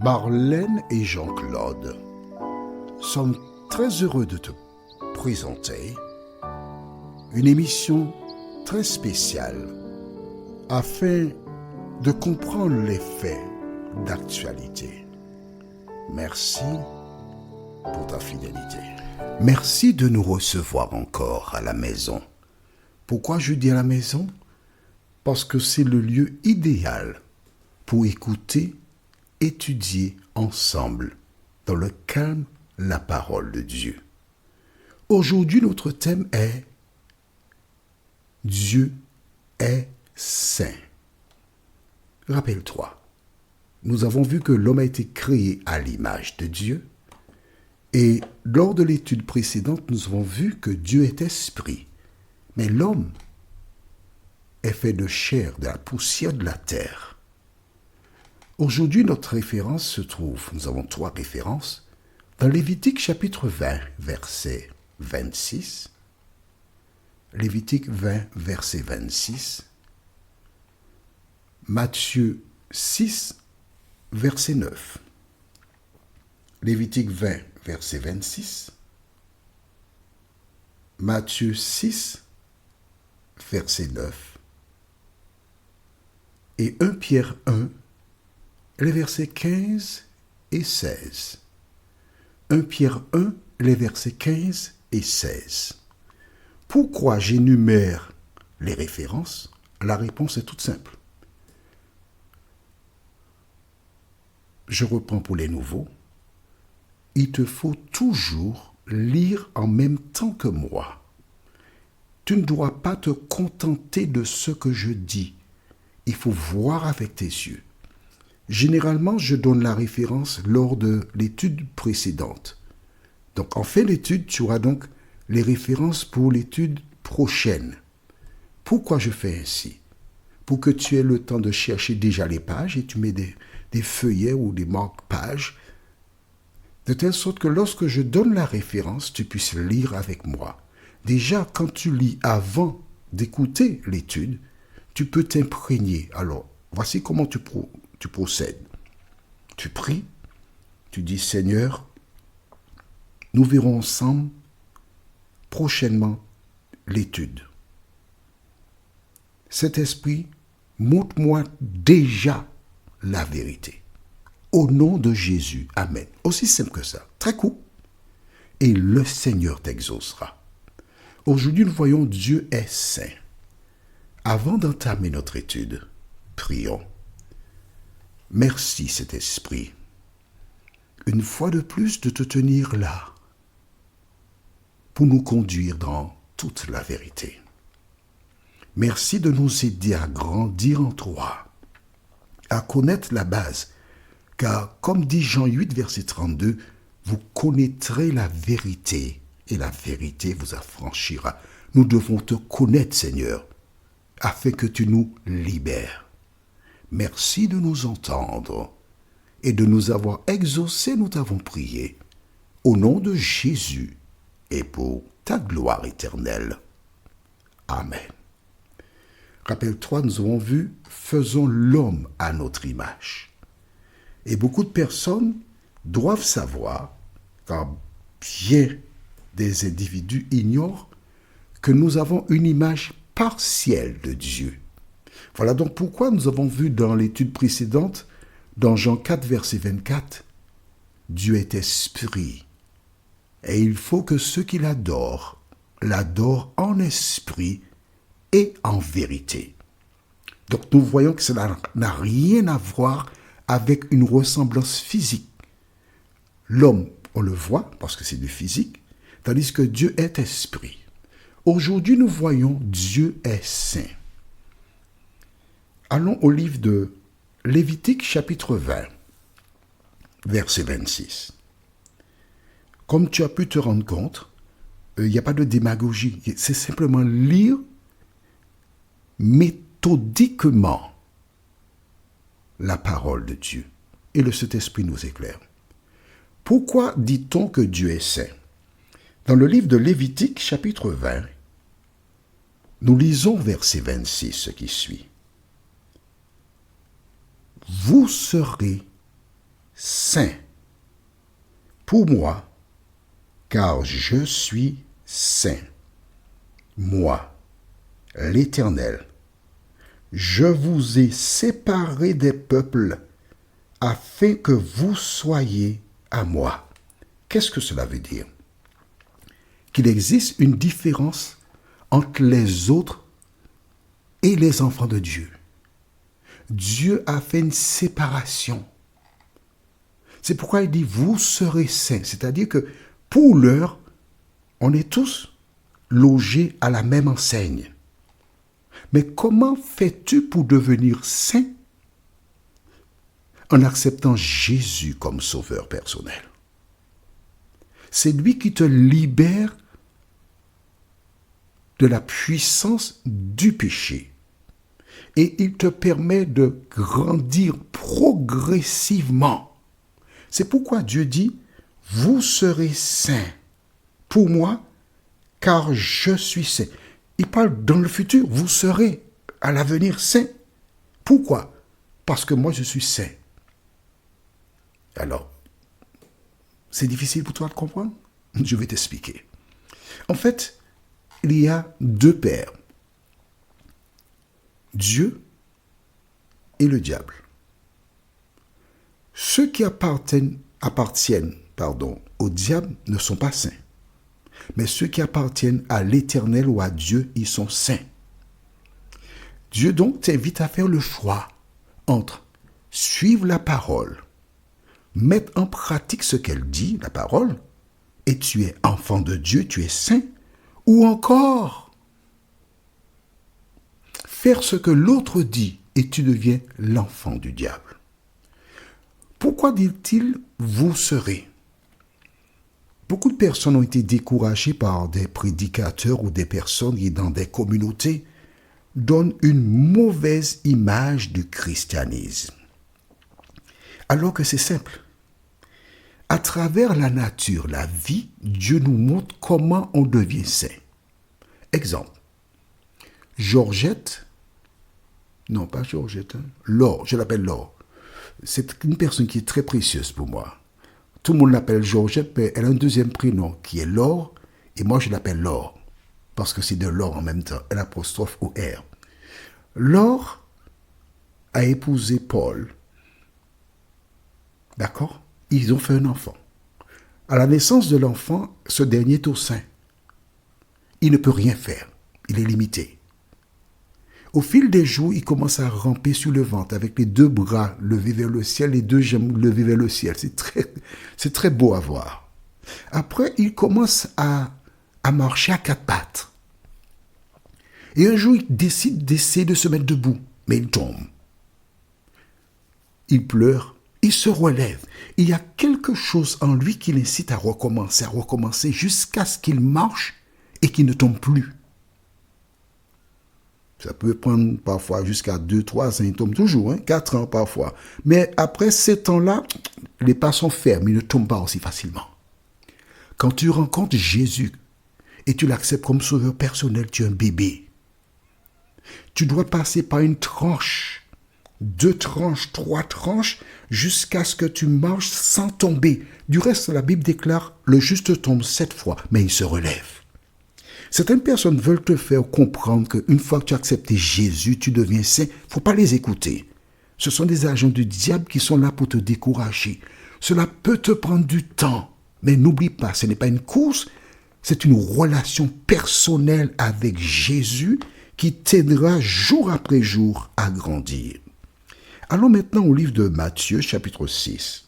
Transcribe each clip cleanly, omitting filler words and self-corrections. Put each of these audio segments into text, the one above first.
Marlène et Jean-Claude sommes très heureux de te présenter une émission très spéciale afin de comprendre les faits d'actualité. Merci pour ta fidélité. Merci de nous recevoir encore à la maison. Pourquoi je dis à la maison? Parce que c'est le lieu idéal pour écouter, étudier ensemble, dans le calme, la parole de Dieu. Aujourd'hui, notre thème est Dieu est saint. Rappelle-toi, nous avons vu que l'homme a été créé à l'image de Dieu et lors de l'étude précédente, nous avons vu que Dieu est esprit, mais l'homme est fait de chair, de la poussière de la terre. Aujourd'hui, notre référence se trouve, nous avons 3 références, dans Lévitique chapitre 20, verset 26, Lévitique 20, verset 26, Matthieu 6, verset 9, Lévitique 20, verset 26, Matthieu 6, verset 9, et 1 Pierre 1, les versets 15 et 16. 1 Pierre 1, les versets 15 et 16. Pourquoi j'énumère les références? La réponse est toute simple. Je reprends pour les nouveaux. Il te faut toujours lire en même temps que moi. Tu ne dois pas te contenter de ce que je dis. Il faut voir avec tes yeux. Généralement, je donne la référence lors de l'étude précédente. Donc, en fin d'étude, tu auras donc les références pour l'étude prochaine. Pourquoi je fais ainsi? Pour que tu aies le temps de chercher déjà les pages et tu mets des feuillets ou des marque-pages, de telle sorte que lorsque je donne la référence, tu puisses lire avec moi. Déjà, quand tu lis avant d'écouter l'étude, tu peux t'imprégner. Alors, voici comment tu procèdes. Tu pries, tu dis, Seigneur, nous verrons ensemble prochainement l'étude. Cet esprit, montre-moi déjà la vérité. Au nom de Jésus, Amen. Aussi simple que ça, très court. Et le Seigneur t'exaucera. Aujourd'hui, nous voyons Dieu est saint. Avant d'entamer notre étude, prions. Merci, cet esprit, une fois de plus de te tenir là pour nous conduire dans toute la vérité. Merci de nous aider à grandir en toi, à connaître la base, car comme dit Jean 8, verset 32, vous connaîtrez la vérité et la vérité vous affranchira. Nous devons te connaître, Seigneur, afin que tu nous libères. Merci de nous entendre et de nous avoir exaucés, nous t'avons prié, au nom de Jésus et pour ta gloire éternelle. Amen. Rappelle-toi, nous avons vu, faisons l'homme à notre image. Et beaucoup de personnes doivent savoir, car bien des individus ignorent, que nous avons une image partielle de Dieu. Voilà donc pourquoi nous avons vu dans l'étude précédente, dans Jean 4, verset 24, Dieu est esprit, et il faut que ceux qui l'adorent en esprit et en vérité. Donc nous voyons que cela n'a rien à voir avec une ressemblance physique. L'homme, on le voit parce que c'est du physique, tandis que Dieu est esprit. Aujourd'hui, nous voyons Dieu est saint. Allons au livre de Lévitique chapitre 20, verset 26. Comme tu as pu te rendre compte, il n'y a pas de démagogie. C'est simplement lire méthodiquement la parole de Dieu. Et le Saint-Esprit nous éclaire. Pourquoi dit-on que Dieu est saint? Dans le livre de Lévitique chapitre 20, nous lisons verset 26 ce qui suit. Vous serez saint. Pour moi, car je suis saint. Moi, l'Éternel, je vous ai séparés des peuples afin que vous soyez à moi. Qu'est-ce que cela veut dire? Qu'il existe une différence entre les autres et les enfants de Dieu. Dieu a fait une séparation. C'est pourquoi il dit, vous serez saints. C'est-à-dire que pour l'heure, on est tous logés à la même enseigne. Mais comment fais-tu pour devenir saint? En acceptant Jésus comme sauveur personnel. C'est lui qui te libère de la puissance du péché. Et il te permet de grandir progressivement. C'est pourquoi Dieu dit, vous serez saints pour moi, car je suis saint. Il parle dans le futur, vous serez à l'avenir saints. Pourquoi? Parce que moi je suis saint. Alors, c'est difficile pour toi de comprendre? Je vais t'expliquer. En fait, il y a deux pères. Dieu et le diable. Ceux qui appartiennent au diable ne sont pas saints. Mais ceux qui appartiennent à l'Éternel ou à Dieu, ils sont saints. Dieu donc t'invite à faire le choix entre suivre la parole, mettre en pratique ce qu'elle dit, la parole, et tu es enfant de Dieu, tu es saint, ou encore faire ce que l'autre dit et tu deviens l'enfant du diable. Pourquoi dit-il « vous serez » ? Beaucoup de personnes ont été découragées par des prédicateurs ou des personnes qui, dans des communautés, donnent une mauvaise image du christianisme. Alors que c'est simple. À travers la nature, la vie, Dieu nous montre comment on devient saint. Exemple. Georgette, non pas Georgette, Laure, je l'appelle Laure. C'est une personne qui est très précieuse pour moi. Tout le monde l'appelle Georgette, mais elle a un deuxième prénom qui est Laure, et moi je l'appelle Laure, parce que c'est de l'or en même temps, l'apostrophe au R. Laure a épousé Paul. D'accord? Ils ont fait un enfant. À la naissance de l'enfant, ce dernier est au sein. Il ne peut rien faire. Il est limité. Au fil des jours, il commence à ramper sur le ventre avec les deux bras levés vers le ciel, les deux jambes levées vers le ciel. C'est très beau à voir. Après, il commence à marcher à quatre pattes. Et un jour, il décide d'essayer de se mettre debout, mais il tombe. Il pleure, il se relève. Il y a quelque chose en lui qui l'incite à recommencer jusqu'à ce qu'il marche et qu'il ne tombe plus. Ça peut prendre parfois jusqu'à 2-3 ans, il tombe toujours, 4 ans parfois. Mais après ces temps-là, les pas sont fermes, il ne tombe pas aussi facilement. Quand tu rencontres Jésus et tu l'acceptes comme sauveur personnel, tu es un bébé. Tu dois passer par une tranche, 2 tranches, 3 tranches, jusqu'à ce que tu marches sans tomber. Du reste, la Bible déclare, le juste tombe 7 fois, mais il se relève. Certaines personnes veulent te faire comprendre qu'une fois que tu as accepté Jésus, tu deviens saint. Il ne faut pas les écouter. Ce sont des agents du diable qui sont là pour te décourager. Cela peut te prendre du temps. Mais n'oublie pas, ce n'est pas une course, c'est une relation personnelle avec Jésus qui t'aidera jour après jour à grandir. Allons maintenant au livre de Matthieu, chapitre 6.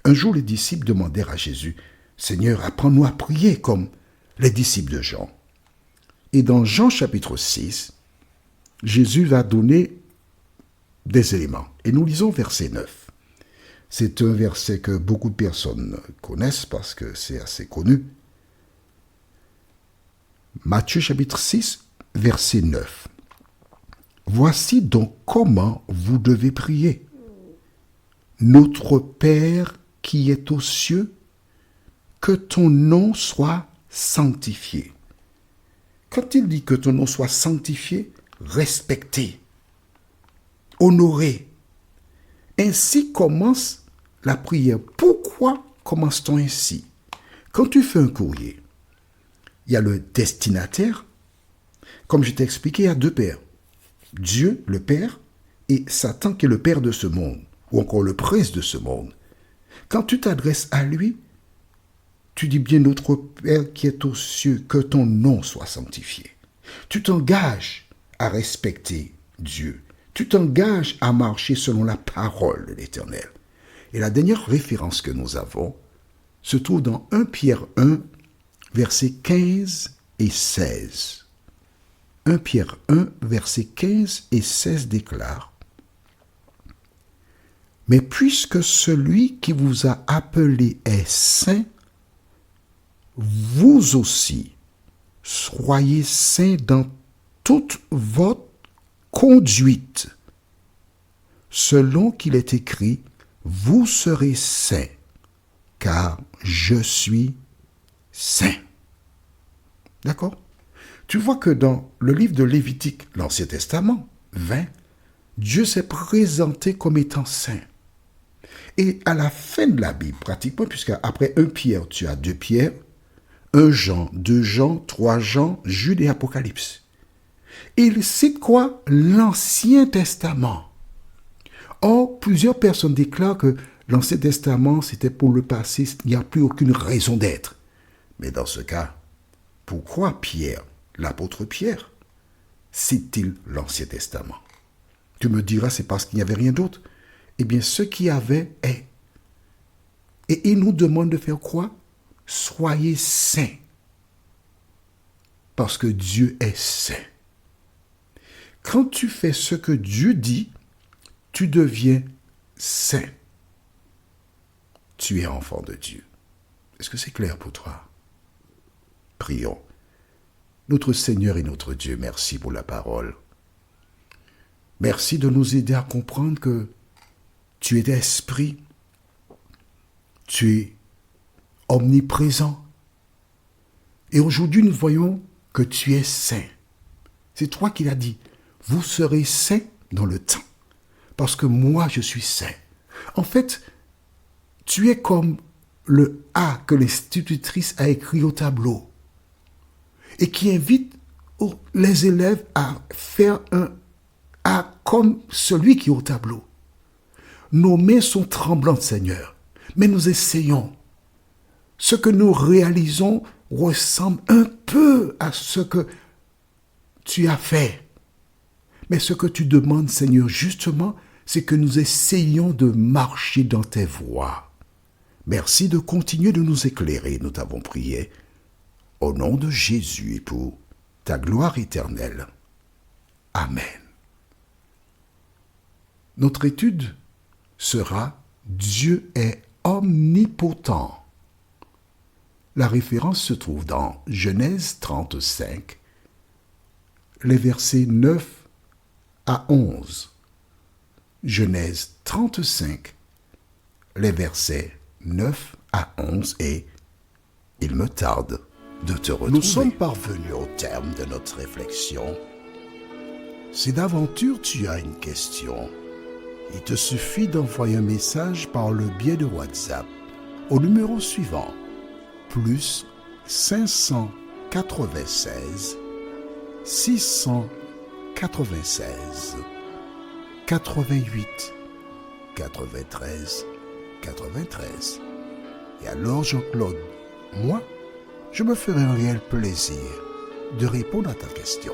Un jour, les disciples demandèrent à Jésus, « Seigneur, apprends-nous à prier comme les disciples de Jean. » Et dans Jean chapitre 6, Jésus va donner des éléments. Et nous lisons verset 9. C'est un verset que beaucoup de personnes connaissent parce que c'est assez connu. Matthieu chapitre 6, verset 9. Voici donc comment vous devez prier. Notre Père qui est aux cieux, que ton nom soit sanctifié. Quand il dit que ton nom soit sanctifié, respecté, honoré, ainsi commence la prière. Pourquoi commence-t-on ainsi? Quand tu fais un courrier, il y a le destinataire. Comme je t'ai expliqué, il y a deux pères. Dieu, le Père, et Satan, qui est le père de ce monde, ou encore le prince de ce monde. Quand tu t'adresses à lui, tu dis bien, notre Père qui est aux cieux, que ton nom soit sanctifié. Tu t'engages à respecter Dieu. Tu t'engages à marcher selon la parole de l'Éternel. Et la dernière référence que nous avons se trouve dans 1 Pierre 1, versets 15 et 16. 1 Pierre 1, versets 15 et 16 déclare: « Mais puisque celui qui vous a appelé est saint, vous aussi, soyez saints dans toute votre conduite, selon qu'il est écrit, vous serez saints, car je suis saint. » D'accord? Tu vois que dans le livre de Lévitique, l'Ancien Testament, 20, Dieu s'est présenté comme étant saint. Et à la fin de la Bible, pratiquement, puisque après 1 Pierre, tu as 2 Pierre, 1 Jean, 2 Jean, 3 Jean, Jude et Apocalypse. Il cite quoi? L'Ancien Testament. Or, plusieurs personnes déclarent que l'Ancien Testament, c'était pour le passé, il n'y a plus aucune raison d'être. Mais dans ce cas, pourquoi Pierre, l'apôtre Pierre, cite-t-il l'Ancien Testament? Tu me diras, c'est parce qu'il n'y avait rien d'autre. Eh bien, ce qu'il y avait est. Et il nous demande de faire quoi? Soyez saints. Parce que Dieu est saint. Quand tu fais ce que Dieu dit, tu deviens saint. Tu es enfant de Dieu. Est-ce que c'est clair pour toi? Prions. Notre Seigneur et notre Dieu, merci pour la parole. Merci de nous aider à comprendre que tu es esprit, tu es omniprésent. Et aujourd'hui, nous voyons que tu es saint. C'est toi qui l'as dit. Vous serez saints dans le temps, parce que moi, je suis saint. En fait, tu es comme le A que l'institutrice a écrit au tableau et qui invite les élèves à faire un A comme celui qui est au tableau. Nos mains sont tremblantes, Seigneur, mais nous essayons. Ce que nous réalisons ressemble un peu à ce que tu as fait. Mais ce que tu demandes, Seigneur, justement, c'est que nous essayions de marcher dans tes voies. Merci de continuer de nous éclairer, nous t'avons prié. Au nom de Jésus et pour ta gloire éternelle. Amen. Notre étude sera « Dieu est omnipotent ». La référence se trouve dans Genèse 35, les versets 9 à 11. Genèse 35, les versets 9 à 11, et il me tarde de te retrouver. Nous sommes parvenus au terme de notre réflexion. Si d'aventure tu as une question, il te suffit d'envoyer un message par le biais de WhatsApp au numéro suivant, plus 596 696 88 93 93. Et alors Jean-Claude, moi, je me ferai un réel plaisir de répondre à ta question.